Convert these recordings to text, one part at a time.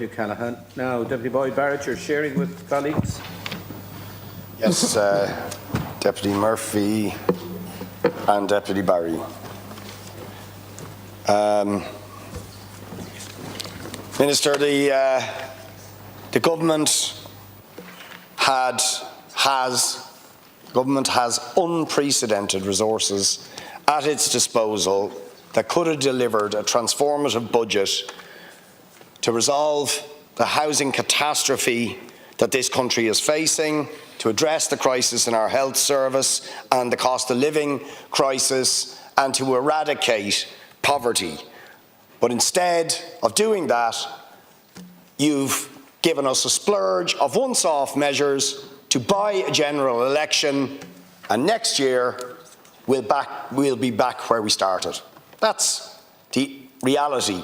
Deputy Callaghan. Now, Deputy Boyd Barrett, you're sharing with colleagues. Yes, Deputy Murphy and Deputy Barry. Minister, the government has unprecedented resources at its disposal that could have delivered a transformative budget to resolve the housing catastrophe that this country is facing, to address the crisis in our health service and the cost of living crisis, and to eradicate poverty. But instead of doing that, you've given us a splurge of once-off measures to buy a general election, and next year we'll be back where we started. That's the reality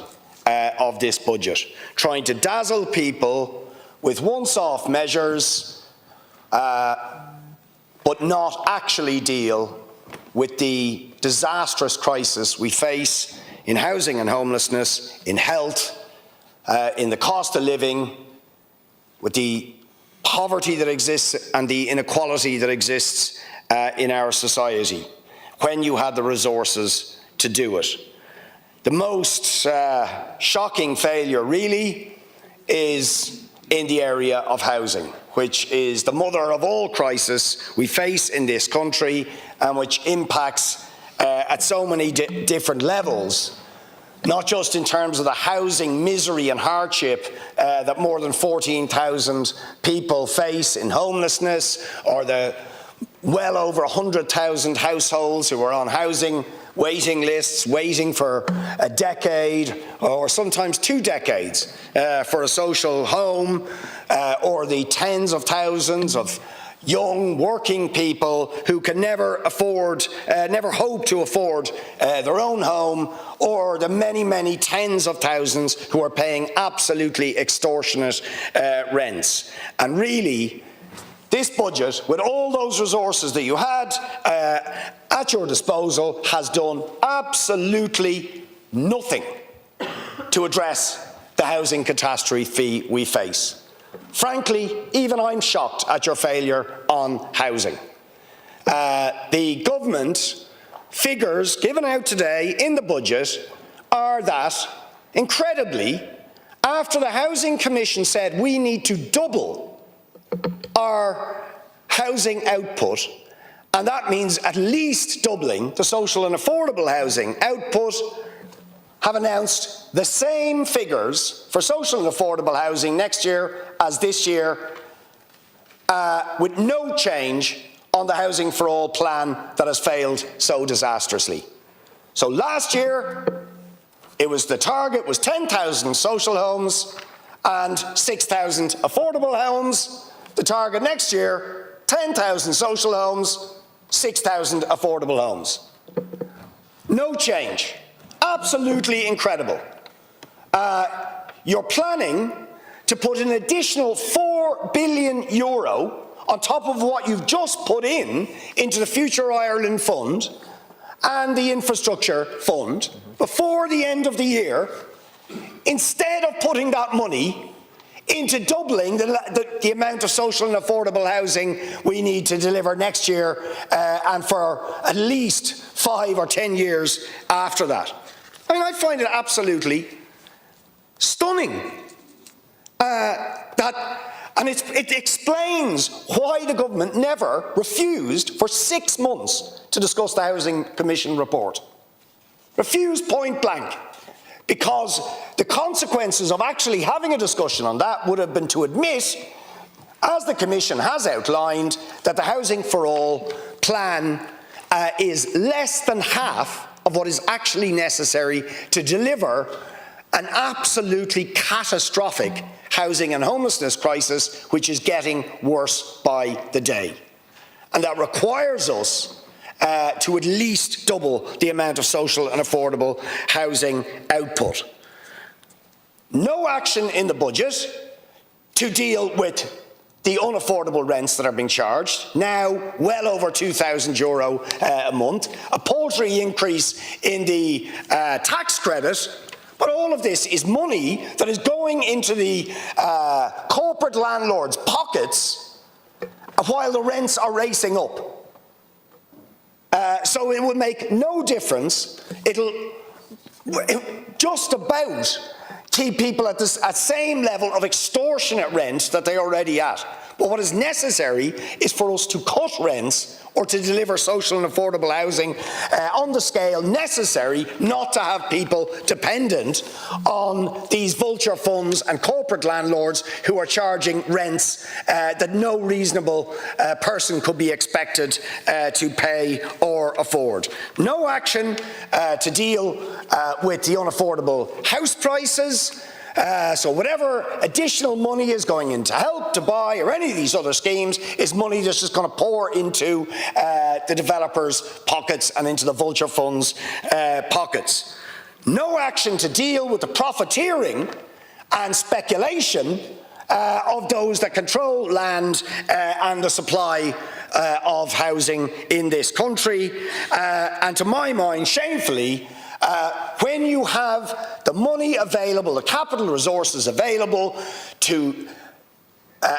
of this budget, trying to dazzle people with once-off measures, but not actually deal with the disastrous crisis we face in housing and homelessness, in health, in the cost of living, with the poverty that exists and the inequality that exists in our society, when you had the resources to do it. The most shocking failure, really, is in the area of housing, which is the mother of all crises we face in this country and which impacts at so many different levels, not just in terms of the housing misery and hardship that more than 14,000 people face in homelessness, or the well over 100,000 households who are on housing waiting lists, waiting for a decade or sometimes 2 decades for a social home, or the tens of thousands of young working people who can never hope to afford their own home, or the many tens of thousands who are paying absolutely extortionate rents. And really, this budget, with all those resources that you had at your disposal, has done absolutely nothing to address the housing catastrophe we face. Frankly, even I'm shocked at your failure on housing. The government figures given out today in the budget are that, incredibly, after the Housing Commission said we need to double our housing output, and that means at least doubling the social and affordable housing output, have announced the same figures for social and affordable housing next year as this year, with no change on the Housing for All plan that has failed so disastrously. So last year, the target was 10,000 social homes and 6,000 affordable homes. The target next year, 10,000 social homes, 6,000 affordable homes. No change. Absolutely incredible. You're planning to put an additional €4 billion on top of what you've just put into the Future Ireland Fund and the Infrastructure Fund before the end of the year, instead of putting that money into doubling the amount of social and affordable housing we need to deliver next year and for at least 5 or 10 years after that. I mean, I find it absolutely stunning and it explains why the government never refused for 6 months to discuss the Housing Commission report. Refused point blank. Because the consequences of actually having a discussion on that would have been to admit, as the Commission has outlined, that the Housing for All plan is less than half of what is actually necessary to deliver an absolutely catastrophic housing and homelessness crisis, which is getting worse by the day. And that requires us to at least double the amount of social and affordable housing output. No action in the budget to deal with the unaffordable rents that are being charged, now well over €2,000 a month, a paltry increase in the tax credit, But all of this is money that is going into the corporate landlords' pockets while the rents are racing up. So it will make no difference. It'll just about keep people at the same level of extortionate rent that they're already at. But what is necessary is for us to cut rents or to deliver social and affordable housing on the scale necessary not to have people dependent on these vulture funds and corporate landlords who are charging rents that no reasonable person could be expected to pay or afford. No action to deal with the unaffordable house prices. So whatever additional money is going into Help to Buy or any of these other schemes is money that's just going to pour into the developers' pockets and into the vulture funds' pockets. No action to deal with the profiteering and speculation of those that control land and the supply of housing in this country. And to my mind, shamefully, when you have the money available, the capital resources available to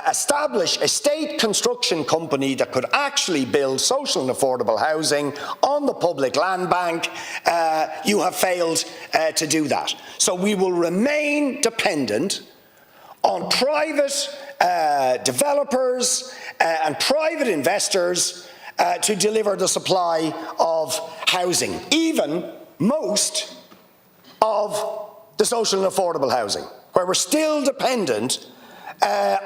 establish a state construction company that could actually build social and affordable housing on the public land bank, you have failed to do that. So we will remain dependent on private developers and private investors to deliver the supply of housing, even most of the social and affordable housing, where we're still dependent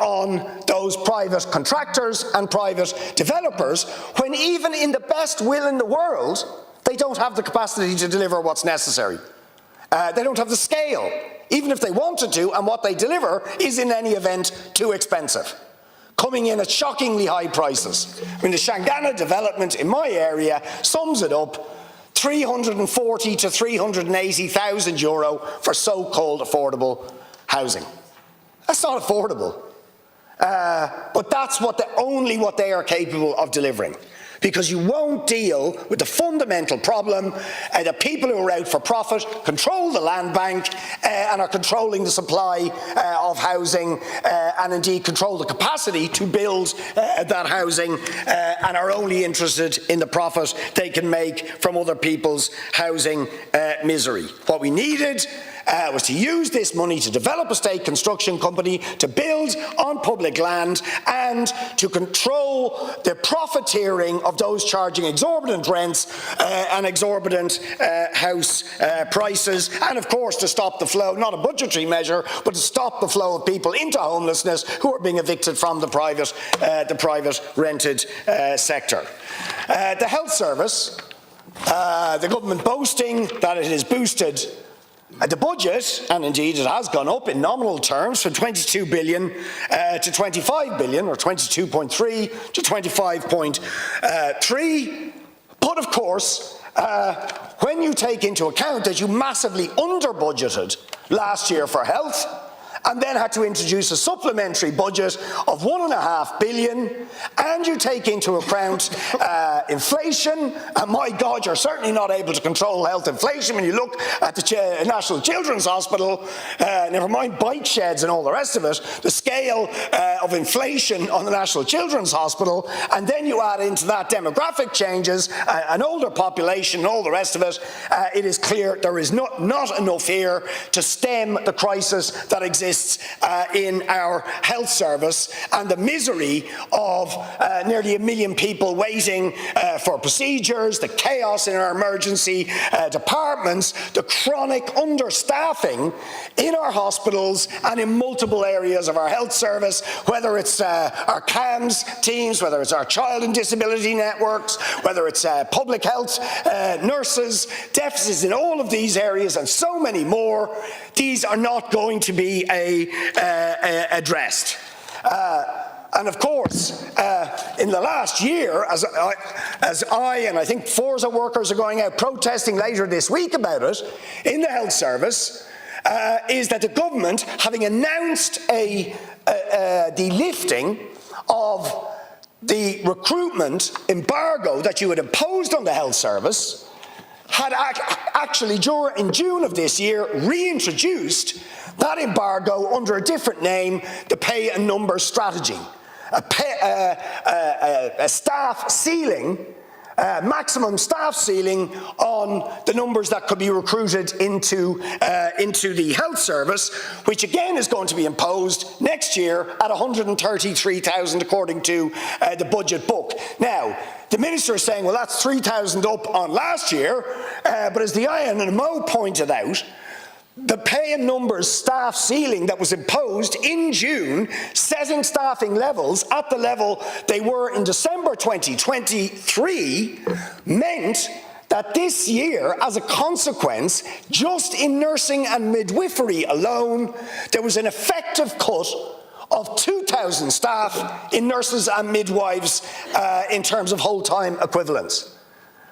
on those private contractors and private developers, when even in the best will in the world, they don't have the capacity to deliver what's necessary. They don't have the scale, even if they wanted to, and what they deliver is in any event too expensive, coming in at shockingly high prices. I mean, the Shangana development in my area sums it up: 340 to 380,000 euro for so-called affordable housing. That's not affordable. But that's only what they are capable of delivering. Because you won't deal with the fundamental problem that people who are out for profit control the land bank and are controlling the supply of housing and indeed control the capacity to build that housing and are only interested in the profit they can make from other people's housing misery. What we needed was to use this money to develop a state construction company, to build on public land, and to control the profiteering of those charging exorbitant rents and exorbitant house prices, and of course to stop the flow, not a budgetary measure, but to stop the flow of people into homelessness who are being evicted from the private rented sector. The health service, the government boasting that it has boosted the budget, and indeed it has gone up in nominal terms from 22 billion to 25 billion, or 22.3 to 25.3. But of course, when you take into account that you massively under-budgeted last year for health, and then had to introduce a supplementary budget of 1.5 billion, and you take into account inflation, and my God, you're certainly not able to control health inflation when you look at the National Children's Hospital, never mind bike sheds and all the rest of it, the scale of inflation on the National Children's Hospital, and then you add into that demographic changes, an older population and all the rest of it, it is clear there is not enough here to stem the crisis that exists in our health service and the misery of nearly 1 million people waiting for procedures, the chaos in our emergency departments, the chronic understaffing in our hospitals and in multiple areas of our health service, whether it's our CAMS teams, whether it's our child and disability networks, whether it's public health nurses, deficits in all of these areas and so many more. These are not going to be addressed. And of course, in the last year, as I and I think Forza workers are going out protesting later this week about it in the health service, is that the government, having announced the lifting of the recruitment embargo that you had imposed on the health service, had actually, in June of this year, reintroduced that embargo under a different name, the Pay and Numbers Strategy. A staff ceiling, maximum staff ceiling on the numbers that could be recruited into the health service, which again is going to be imposed next year at 133,000 according to the budget book. Now, the Minister is saying, well, that's 3,000 up on last year, but as the INMO pointed out, the Pay and Numbers staff ceiling that was imposed in June, setting staffing levels at the level they were in December 2023, meant that this year, as a consequence, just in nursing and midwifery alone, there was an effective cut of 2,000 staff in nurses and midwives in terms of whole-time equivalents.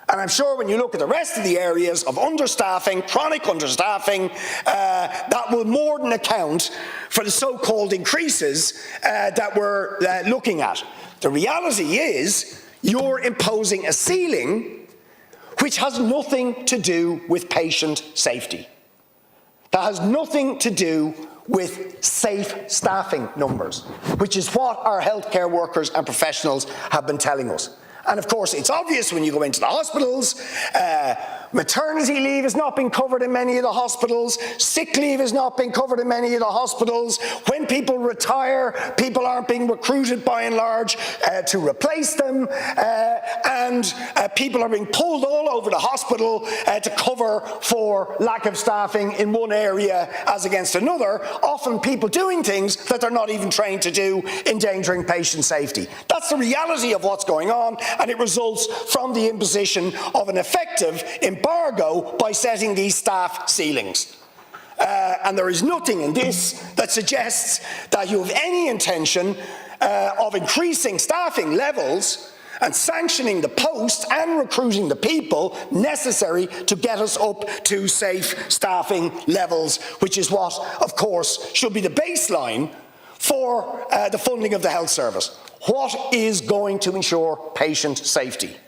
And I'm sure when you look at the rest of the areas of understaffing, chronic understaffing, that will more than account for the so-called increases that we're looking at. The reality is you're imposing a ceiling which has nothing to do with patient safety. That has nothing to do with safe staffing numbers, which is what our healthcare workers and professionals have been telling us. And of course, it's obvious when you go into the hospitals, maternity leave has not been covered in many of the hospitals, sick leave has not been covered in many of the hospitals. When people retire, people aren't being recruited by and large to replace them, and people are being pulled all over the hospital to cover for lack of staffing in one area as against another, often people doing things that they're not even trained to do, endangering patient safety. That's the reality of what's going on, and it results from the imposition of an effective embargo by setting these staff ceilings. And there is nothing in this that suggests that you have any intention of increasing staffing levels and sanctioning the posts and recruiting the people necessary to get us up to safe staffing levels, which is what, of course, should be the baseline for the funding of the health service. What is going to ensure patient safety?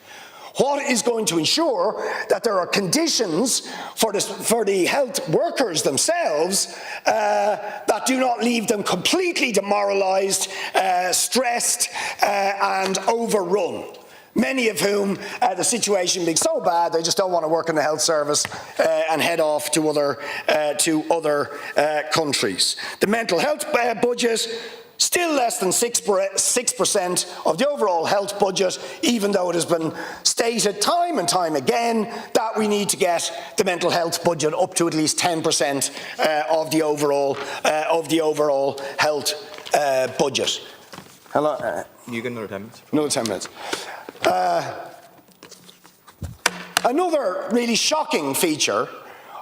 What is going to ensure that there are conditions for the health workers themselves that do not leave them completely demoralised, stressed and overrun? Many of whom, the situation being so bad, they just don't want to work in the health service and head off to other countries. The mental health budget, still less than 6% of the overall health budget, even though it has been stated time and time again that we need to get the mental health budget up to at least 10% of the overall health budget. Hello. You get another 10 minutes. Another 10 minutes. Another really shocking feature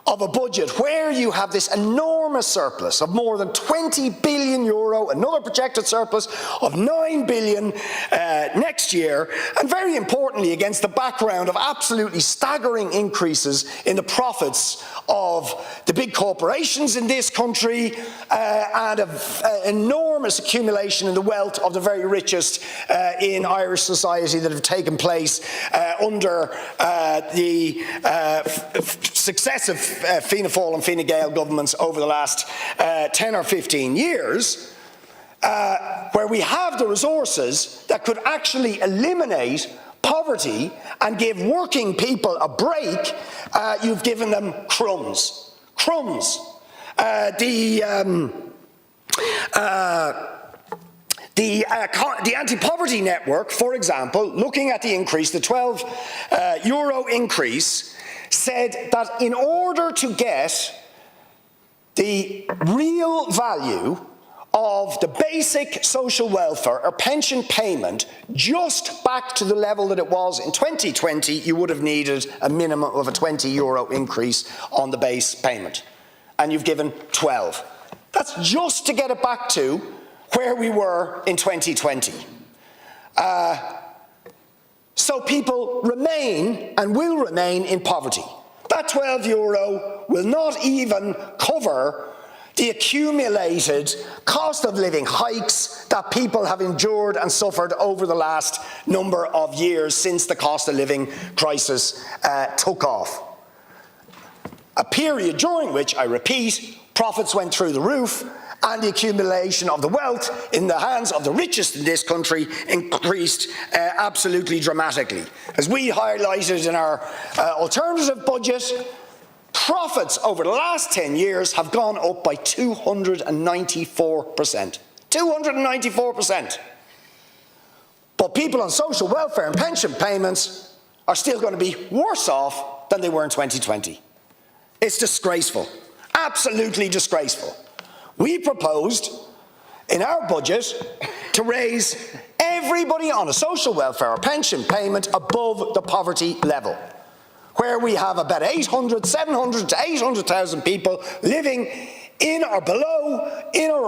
of a budget where you have this enormous surplus of more than 20 billion euro, another projected surplus of 9 billion next year, and very importantly against the background of absolutely staggering increases in the profits of the big corporations in this country and an enormous accumulation in the wealth of the very richest in Irish society that have taken place under the successive Fianna Fáil and Fine Gael governments over the last 10 or 15 years, where we have the resources that could actually eliminate poverty and give working people a break, you've given them crumbs. Crumbs. The anti-poverty network, for example, looking at the increase, the €12 increase, said that in order to get the real value of the basic social welfare or pension payment just back to the level that it was in 2020, you would have needed a minimum of a €20 increase on the base payment. And you've given 12. That's just to get it back to where we were in 2020. So people remain and will remain in poverty. That €12 will not even cover the accumulated cost of living hikes that people have endured and suffered over the last number of years since the cost of living crisis took off. a period during which, I repeat, profits went through the roof and the accumulation of the wealth in the hands of the richest in this country increased absolutely dramatically. As we highlighted in our alternative budget, profits over the last 10 years have gone up by 294%. 294%. But people on social welfare and pension payments are still going to be worse off than they were in 2020. It's disgraceful. Absolutely disgraceful. We proposed in our budget to raise everybody on a social welfare or pension payment above the poverty level, where we have about 700 to 800,000 people living in or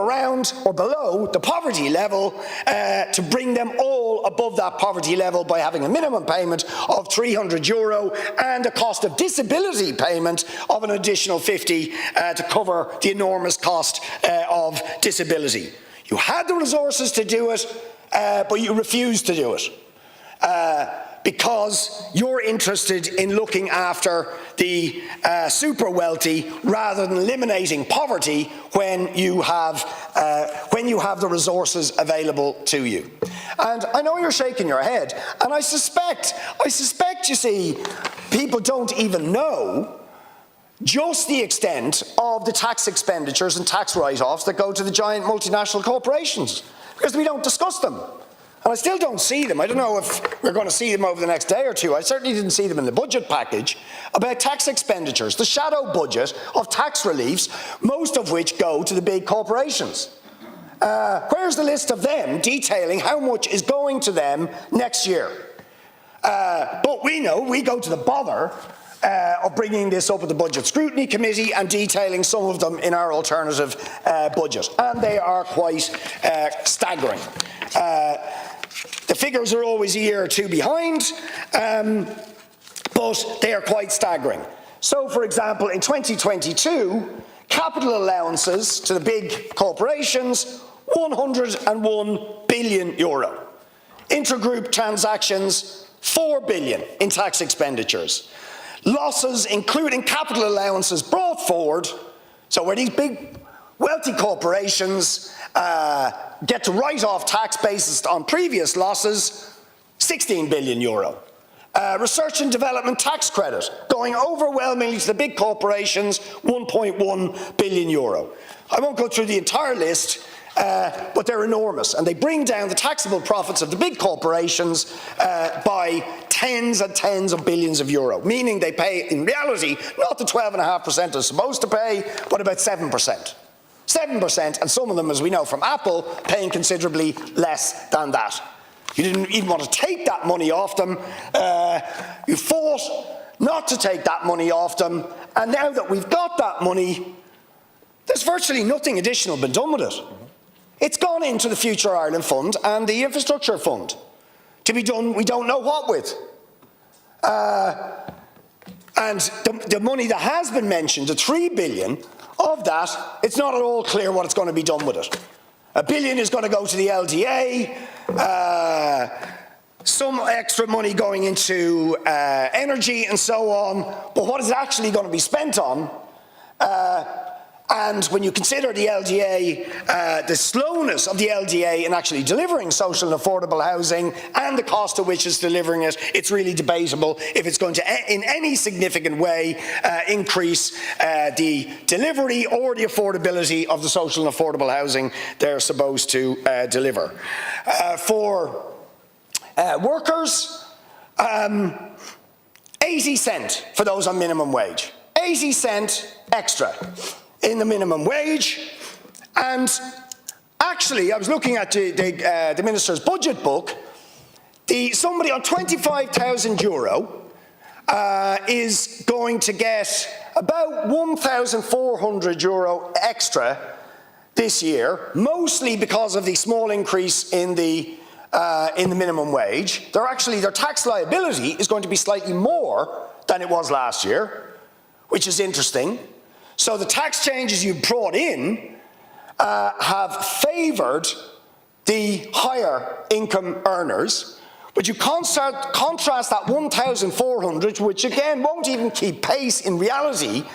around or below the poverty level, to bring them all above that poverty level by having a minimum payment of €300 and a cost of disability payment of an additional 50 to cover the enormous cost of disability. You had the resources to do it, but you refused to do it. Because you're interested in looking after the super wealthy rather than eliminating poverty when you have the resources available to you. And I know you're shaking your head, and I suspect, you see, people don't even know just the extent of the tax expenditures and tax write-offs that go to the giant multinational corporations, because we don't discuss them. And I still don't see them. I don't know if we're going to see them over the next day or two. I certainly didn't see them in the budget package about tax expenditures, the shadow budget of tax reliefs, most of which go to the big corporations. Where's the list of them detailing how much is going to them next year? But we know we go to the bother of bringing this up at the Budget Scrutiny Committee and detailing some of them in our alternative budget. And they are quite staggering. The figures are always a year or two behind, but they are quite staggering. So, for example, in 2022, capital allowances to the big corporations, €101 billion. Intergroup transactions, €4 billion in tax expenditures. Losses, including capital allowances brought forward, so where these big wealthy corporations get to write off tax based on previous losses, €16 billion. Research and development tax credit, going overwhelmingly to the big corporations, €1.1 billion. I won't go through the entire list, but they're enormous, and they bring down the taxable profits of the big corporations by tens and tens of billions of euro, meaning they pay, in reality, not the 12.5% they're supposed to pay, but about 7%. 7%, and some of them, as we know from Apple, paying considerably less than that. You didn't even want to take that money off them. You fought not to take that money off them, and now that we've got that money, there's virtually nothing additional been done with it. It's gone into the Future Ireland Fund and the Infrastructure Fund, to be done we don't know what with. And the money that has been mentioned, the €3 billion, of that, it's not at all clear what it's going to be done with it. €1 billion is going to go to the LDA, some extra money going into energy and so on, but what is it actually going to be spent on? And when you consider the LDA, the slowness of the LDA in actually delivering social and affordable housing and the cost at which it's delivering it, it's really debatable if it's going to, in any significant way, increase the delivery or the affordability of the social and affordable housing they're supposed to deliver. For workers, 80 cents for those on minimum wage. 80 cents extra in the minimum wage. And actually, I was looking at the Minister's budget book. Somebody on €25,000 is going to get about €1,400 extra this year, mostly because of the small increase in the minimum wage. Their tax liability is going to be slightly more than it was last year, which is interesting. So the tax changes you brought in have favoured the higher income earners, but you contrast that 1,400, which again won't even keep pace in reality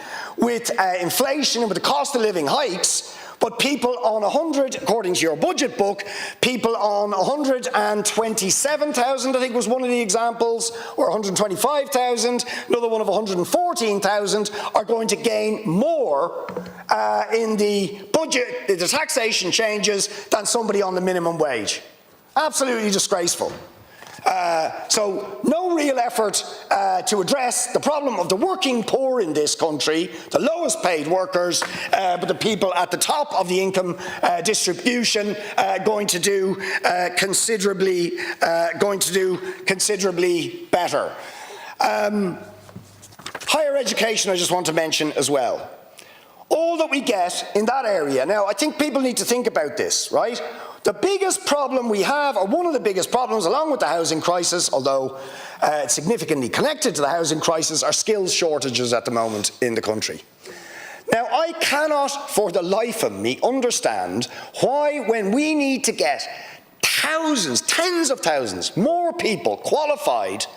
with inflation and with the cost of living hikes, but people on 100, according to your budget book, people on 127,000, I think was one of the examples, or 125,000, another one of 114,000, are going to gain more in the budget, the taxation changes, than somebody on the minimum wage. Absolutely disgraceful. So no real effort to address the problem of the working poor in this country, the lowest paid workers, but the people at the top of the income distribution going to do considerably better. Higher education, I just want to mention as well. All that we get in that area, now I think people need to think about this, right? The biggest problem we have, or one of the biggest problems, along with the housing crisis, although it's significantly connected to the housing crisis, are skills shortages at the moment in the country. Now, I cannot for the life of me understand why, when we need to get thousands, tens of thousands, more people qualified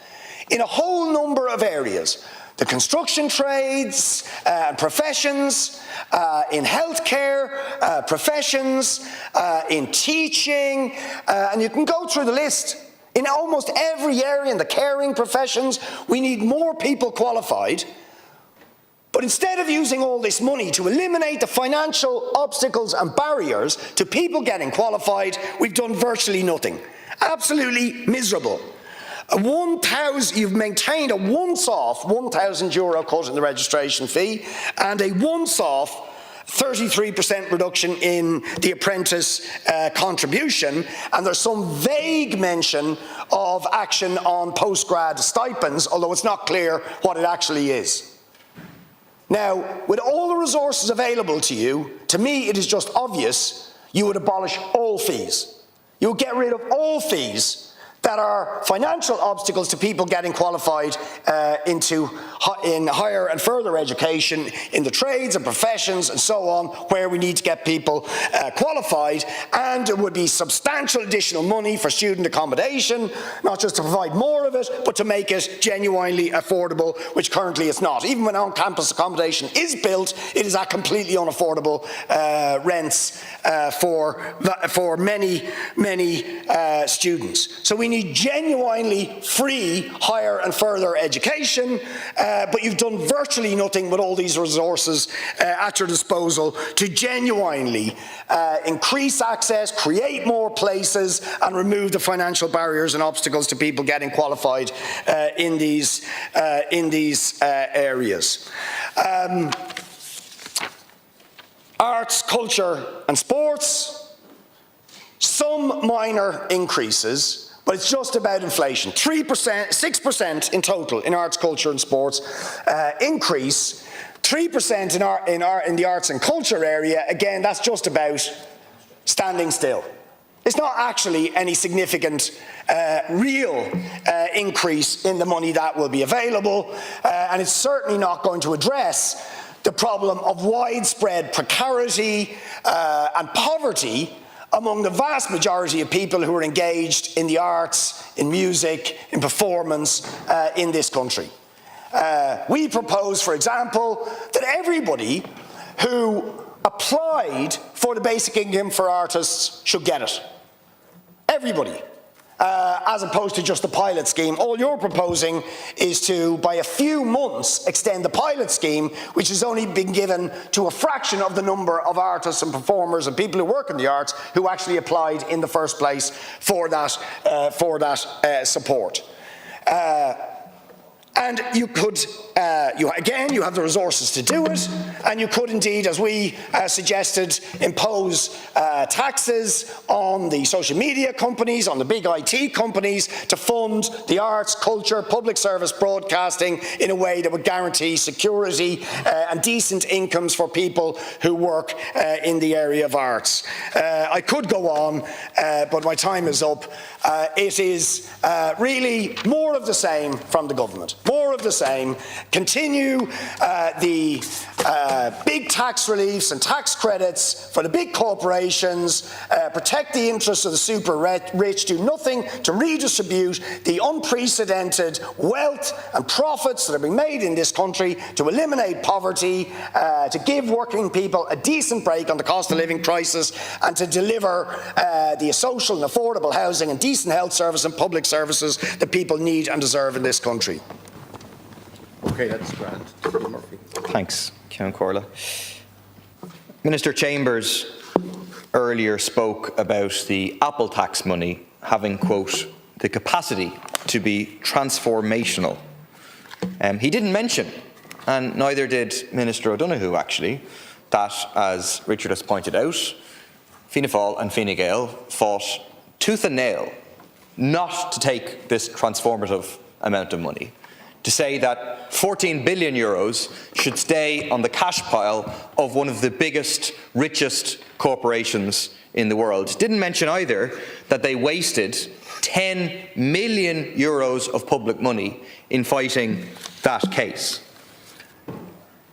in a whole number of areas, the construction trades, professions, in healthcare, professions, in teaching, and you can go through the list. In almost every area, in the caring professions, we need more people qualified. But instead of using all this money to eliminate the financial obstacles and barriers to people getting qualified, we've done virtually nothing. Absolutely miserable. You've maintained a once-off €1,000 cut in the registration fee and a once-off 33% reduction in the apprentice contribution, and there's some vague mention of action on postgrad stipends, although it's not clear what it actually is. Now, with all the resources available to you, to me it is just obvious you would abolish all fees. You would get rid of all fees that are financial obstacles to people getting qualified in higher and further education, in the trades and professions and so on, where we need to get people qualified, and there would be substantial additional money for student accommodation, not just to provide more of it, but to make it genuinely affordable, which currently it's not. Even when on-campus accommodation is built, it is at completely unaffordable rents for many students. So we need genuinely free higher and further education, but you've done virtually nothing with all these resources at your disposal to genuinely increase access, create more places, and remove the financial barriers and obstacles to people getting qualified in these areas. Arts, culture and sports, some minor increases, but it's just about inflation. 3%, 6% in total in arts, culture and sports increase. 3% in the arts and culture area, again, that's just about standing still. It's not actually any significant real increase in the money that will be available, and it's certainly not going to address the problem of widespread precarity and poverty among the vast majority of people who are engaged in the arts, in music, in performance in this country. We propose, for example, that everybody who applied for the basic income for artists should get it. Everybody. As opposed to just the pilot scheme. All you're proposing is to, by a few months, extend the pilot scheme, which has only been given to a fraction of the number of artists and performers and people who work in the arts who actually applied in the first place for that support. And you could, you have the resources to do it, and you could indeed, as we suggested, impose taxes on the social media companies, on the big IT companies, to fund the arts, culture, public service broadcasting in a way that would guarantee security and decent incomes for people who work in the area of arts. I could go on, but my time is up. It is really more of the same from the government. More more of the same, continue the big tax reliefs and tax credits for the big corporations, protect the interests of the super rich, do nothing to redistribute the unprecedented wealth and profits that are being made in this country, to eliminate poverty, to give working people a decent break on the cost of living crisis, and to deliver the social and affordable housing and decent health service and public services that people need and deserve in this country. Okay, that's grand. Deputy Murphy. Thanks, Ceann Comhairle. Minister Chambers earlier spoke about the Apple tax money having, quote, the capacity to be transformational. He didn't mention, and neither did Minister O'Donoghue actually, that, as Richard has pointed out, Fianna Fáil and Fine Gael fought tooth and nail not to take this transformative amount of money, to say that 14 billion euros should stay on the cash pile of one of the biggest, richest corporations in the world. Didn't mention either that they wasted 10 million euros of public money in fighting that case.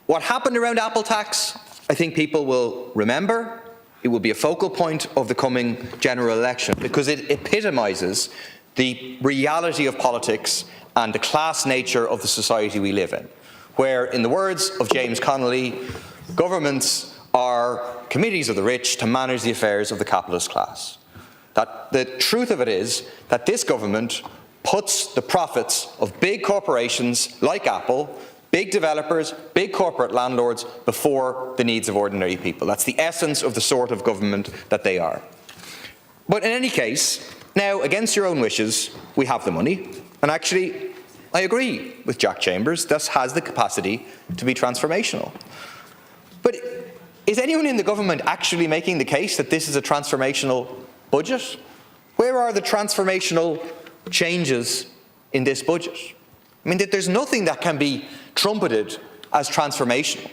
What happened around Apple tax, I think people will remember. It will be a focal point of the coming general election because it epitomises the reality of politics and the class nature of the society we live in, where, in the words of James Connolly, governments are committees of the rich to manage the affairs of the capitalist class. That the truth of it is that this government puts the profits of big corporations like Apple, big developers, big corporate landlords before the needs of ordinary people. That's the essence of the sort of government that they are. But in any case, now, against your own wishes, we have the money. And actually, I agree with Jack Chambers, this has the capacity to be transformational. But is anyone in the government actually making the case that this is a transformational budget? Where are the transformational changes in this budget? I mean, there's nothing that can be trumpeted as transformational.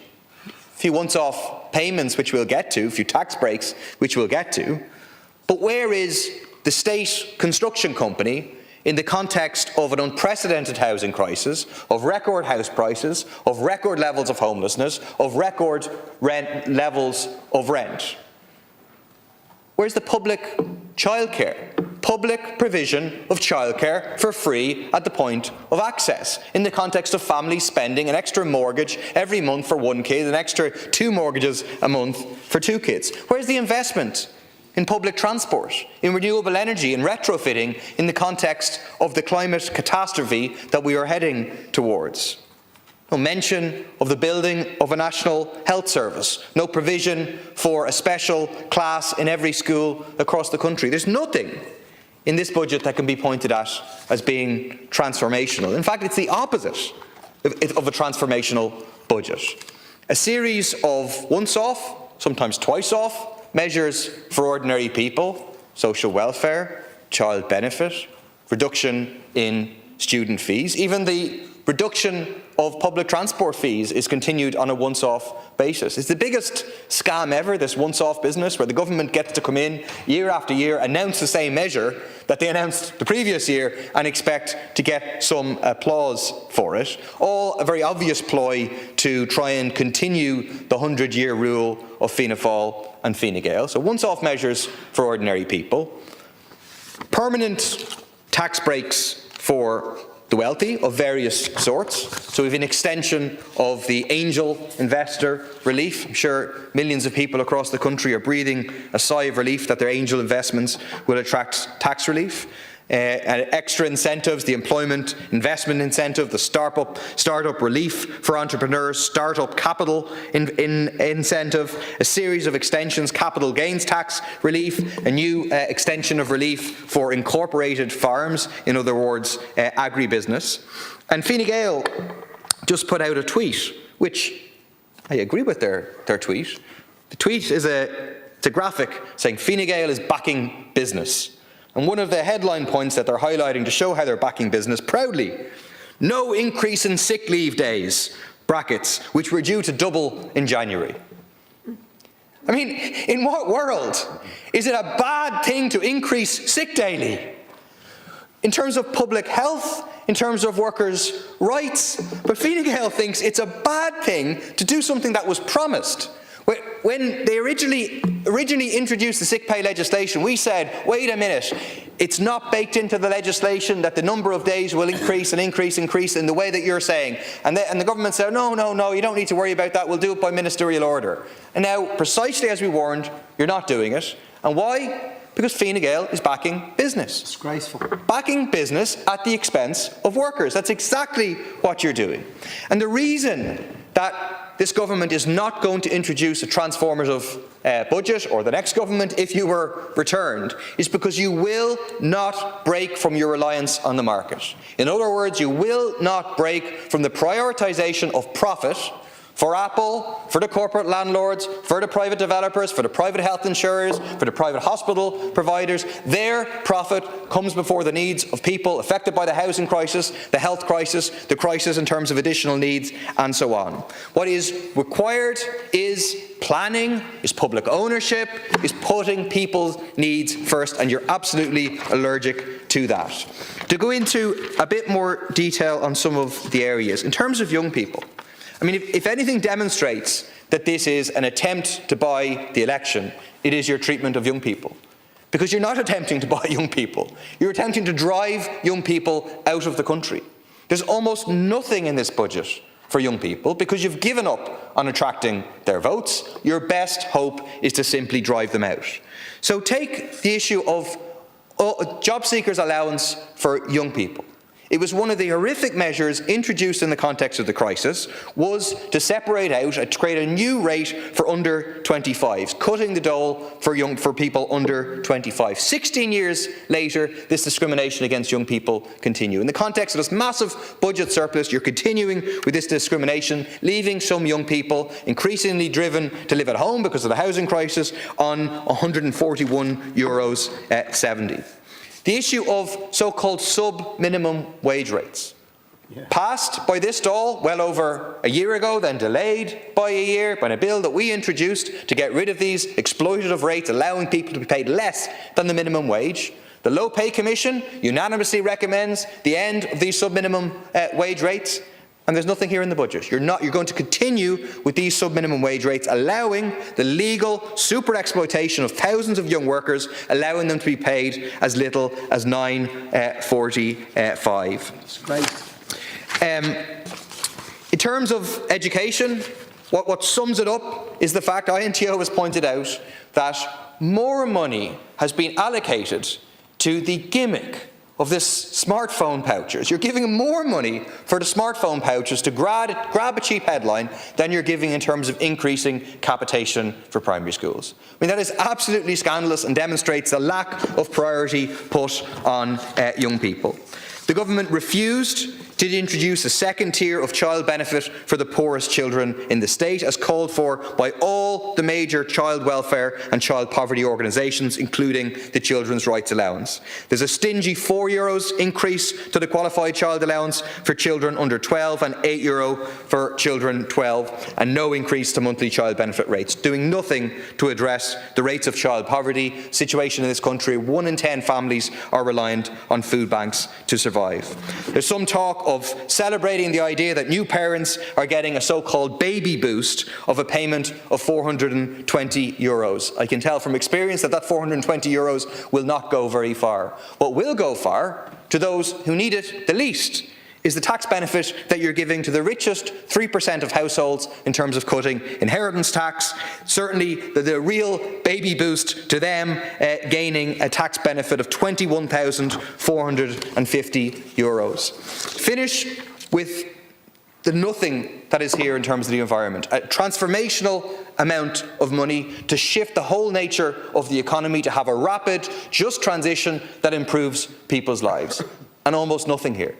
A few once-off payments, which we'll get to, a few tax breaks, which we'll get to. But where is the state construction company in the context of an unprecedented housing crisis, of record house prices, of record levels of homelessness, of record levels of rent? Where's the public childcare? Public provision of childcare for free at the point of access, in the context of families spending an extra mortgage every month for one kid, an extra 2 mortgages a month for 2 kids. Where's the investment in public transport, in renewable energy, in retrofitting, in the context of the climate catastrophe that we are heading towards? No mention of the building of a national health service, no provision for a special class in every school across the country. There's nothing in this budget that can be pointed at as being transformational. In fact, it's the opposite of a transformational budget. A series of once-off, sometimes twice-off, measures for ordinary people, social welfare, child benefit, reduction in student fees. Even the reduction of public transport fees is continued on a once-off basis. It's the biggest scam ever, this once-off business, where the government gets to come in year after year, announce the same measure that they announced the previous year and expect to get some applause for it. All a very obvious ploy to try and continue the 100-year rule of Fianna Fáil and Fine Gael. So once-off measures for ordinary people. Permanent tax breaks for the wealthy of various sorts. So we have an extension of the angel investor relief. I'm sure millions of people across the country are breathing a sigh of relief that their angel investments will attract tax relief. And extra incentives, the employment investment incentive, the startup relief for entrepreneurs, startup capital incentive, a series of extensions, capital gains tax relief, a new extension of relief for incorporated farms, in other words, agribusiness. And Fine Gael just put out a tweet, which I agree with their tweet. The tweet is it's a graphic saying Fine Gael is backing business. And one of the headline points that they're highlighting to show how they're backing business proudly: no increase in sick leave days, brackets, which were due to double in January. I mean, in what world is it a bad thing to increase sick day leave? in terms of public health, in terms of workers' rights. But Fine Gael thinks it's a bad thing to do something that was promised. When they originally introduced the sick pay legislation, we said, wait a minute, it's not baked into the legislation that the number of days will increase and increase in the way that you're saying. And the government said, no, you don't need to worry about that, we'll do it by ministerial order. And now, precisely as we warned, you're not doing it. And why? Because Fine Gael is backing business. Disgraceful. Backing business at the expense of workers. That's exactly what you're doing. And the reason that this government is not going to introduce a transformative budget, or the next government, if you were returned, is because you will not break from your reliance on the market. In other words, you will not break from the prioritisation of profit for Apple, for the corporate landlords, for the private developers, for the private health insurers, for the private hospital providers. Their profit comes before the needs of people affected by the housing crisis, the health crisis, the crisis in terms of additional needs, and so on. What is required is planning, is public ownership, is putting people's needs first, and you're absolutely allergic to that. To go into a bit more detail on some of the areas, in terms of young people, I mean, if anything demonstrates that this is an attempt to buy the election, it is your treatment of young people. Because you're not attempting to buy young people. You're attempting to drive young people out of the country. There's almost nothing in this budget for young people because you've given up on attracting their votes. Your best hope is to simply drive them out. So take the issue of job seekers allowance for young people. It was one of the horrific measures introduced in the context of the crisis, was to separate out and to create a new rate for under 25s, cutting the dole for people under 25. 16 years later, this discrimination against young people continue. In the context of this massive budget surplus, you're continuing with this discrimination, leaving some young people increasingly driven to live at home because of the housing crisis on €141.70. The issue of so-called sub-minimum wage rates. Passed by this Dáil well over a year ago, then delayed by a year by a bill that we introduced to get rid of these exploitative rates, allowing people to be paid less than the minimum wage. The Low Pay Commission unanimously recommends the end of these sub-minimum wage rates. And there's nothing here in the budget. You're going to continue with these sub-minimum wage rates, allowing the legal super-exploitation of thousands of young workers, allowing them to be paid as little as $9.45. In terms of education, what sums it up is the fact INTO has pointed out that more money has been allocated to the gimmick of this smartphone pouchers. You're giving more money for the smartphone pouches to grab a cheap headline than you're giving in terms of increasing capitation for primary schools. I mean, that is absolutely scandalous and demonstrates the lack of priority put on young people. The government refused to introduce a second tier of child benefit for the poorest children in the state, as called for by all the major child welfare and child poverty organisations, including the Children's Rights Allowance. There's a stingy €4 increase to the qualified child allowance for children under 12 and €8 for children 12, and no increase to monthly child benefit rates, doing nothing to address the rates of child poverty situation in this country. 1 in 10 families are reliant on food banks to survive. There's some talk of celebrating the idea that new parents are getting a so-called baby boost of a payment of €420. I can tell from experience that €420 will not go very far. What will go far, to those who need it the least, is the tax benefit that you're giving to the richest 3% of households in terms of cutting inheritance tax. Certainly the real baby boost to them, gaining a tax benefit of €21,450. Finish with the nothing that is here in terms of the environment. A transformational amount of money to shift the whole nature of the economy, to have a rapid, just transition that improves people's lives. And almost nothing here.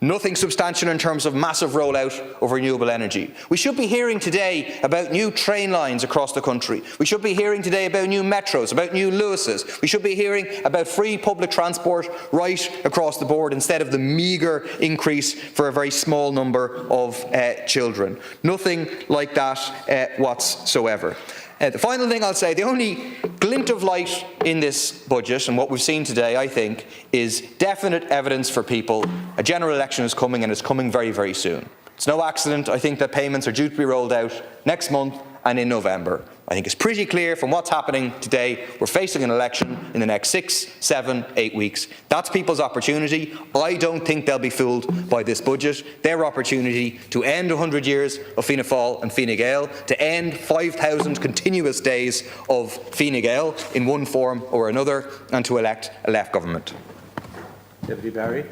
Nothing substantial in terms of massive rollout of renewable energy. We should be hearing today about new train lines across the country. We should be hearing today about new metros, about new Lewises. We should be hearing about free public transport right across the board instead of the meagre increase for a very small number of children. Nothing like that whatsoever. The final thing I'll say, the only glint of light in this budget and what we've seen today, I think, is definite evidence for people a general election is coming, and it's coming very, very soon. It's no accident, I think, that payments are due to be rolled out next month and in November. I think it's pretty clear from what's happening today, we're facing an election in the next 6, 7, 8 weeks. That's people's opportunity. I don't think they'll be fooled by this budget. Their opportunity to end 100 years of Fianna Fáil and Fine Gael, to end 5,000 continuous days of Fine Gael in one form or another, and to elect a left government. Deputy Barry.